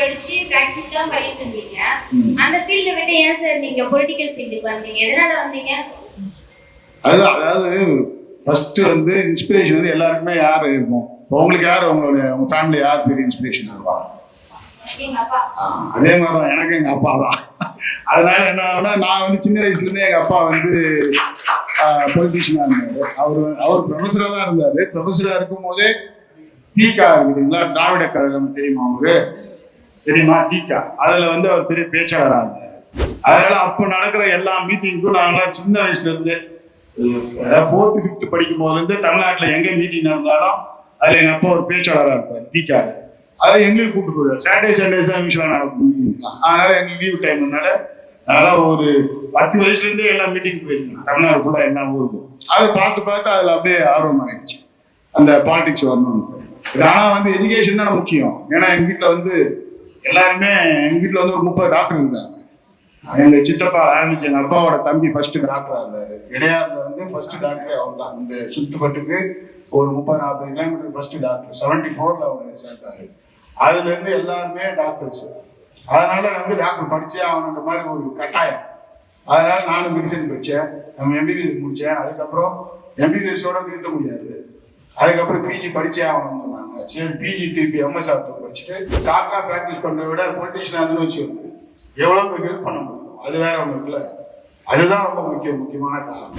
படிச்சு பிராக்டிஸ் தான் பண்ணிட்டு இருந்தீங்க. அந்த ஃபீல்ட விட்டு ஏன் சார் நீங்க பொலிட்டிக்கல் ஃபீல்டுக்கு வந்தீங்க? எதனால வந்தீங்க? அதாவது ஃபர்ஸ்ட் வந்து இன்ஸ்பிரேஷன் வந்து எல்லாருக்குமே யார் இருக்கும்? உங்களுக்கு யார் உங்க ஃபேமிலி யார் பெரிய இன்ஸ்பிரேஷன் ஆகுவா? அதே மாதிரிதான் எனக்கு எங்க அப்பா தான். அதனால என்ன, நான் வந்து சின்ன வயசுல இருந்தே எங்க அப்பா வந்து பொலிட்டிஷியனா இருந்தாரு. அவர் ப்ரொஃபஸரா தான் இருந்தாரு. ப்ரொஃபஸரா இருக்கும் போதே தீகா இருக்குதுங்களா, திராவிட கழகம் தெரியுமா உங்களுக்கு? தெரியுமா தீகா? அதுல வந்து அவர் பெரிய பேச்சாளராக இருந்தார். அதனால அப்ப நடக்கிற எல்லா மீட்டிங்க்கும் நாங்களாம் சின்ன வயசுல இருந்து 4th 5th படிக்கும் போதுல இருந்து தமிழ்நாட்டுல எங்க மீட்டிங் நடந்தாலும் அதுல எங்க அப்பா ஒரு பேச்சாளராக இருப்பார் தீகால. அதை எங்களுக்கு கூப்பிட்டு போயிடுவார். சாட்டர்டே தான் யூஸ்வலா நடக்கும். அதனால எங்களுக்கு லீவ் டைம்னால அதனால ஒரு 10 வயசுல இருந்தே எல்லா மீட்டிங் போயிருக்கேன் தமிழ்நாடு ஃபுல்லா எல்லா ஊருக்கும். அதை பார்த்து அதுல அப்படியே ஆர்வம் ஆயிடுச்சு அந்த பாலிடிக்ஸ் வரணும்னு. ஆனா வந்து எஜுகேஷன் தான் முக்கியம். ஏன்னா எங்க வீட்டுல வந்து எல்லாருமே, எங்க வீட்டுல வந்து ஒரு 30 டாக்டர் இருக்காங்க. எங்க சித்தப்பா ஆரம்பிச்சு எங்க அப்பாவோட தம்பி ஃபர்ஸ்ட் டாக்டரா இருந்தாரு. இடையாறுல வந்து ஃபர்ஸ்ட் டாக்டரே அவர் தான். இந்த சுற்றுப்பட்டுக்கு ஒரு 30-40 கிலோமீட்டர் ஃபர்ஸ்ட் டாக்டர் 74ல அவர் சேர்த்தாரு. அதுல இருந்து எல்லாருமே டாக்டர்ஸ். அதனால வந்து டாக்டர் படிச்சே ஆகணுன்ற மாதிரி ஒரு கட்டாயம். அதனால நானும் மெடிசன் படித்தேன், நம்ம எம்பிபிஎஸ் முடித்தேன். அதுக்கப்புறம் எம்பிபிஎஸோட நிறுத்த முடியாது, அதுக்கப்புறம் பிஜி படிச்சே ஆகணும்னு சொன்னாங்க. சரி பிஜி திருப்பி எம்எஸ்ஆர் படிச்சுட்டு டாக்டரா ப்ராக்டிஸ் பண்ணுறத விட பொலிட்டிஷியனாக இருந்துன்னு வச்சுக்கோங்க, எவ்வளோ ஹெல்ப் பண்ண முடியும், அது வேற ஒன்று இருக்குல்ல. அதுதான் ரொம்ப முக்கியமான காரணம்.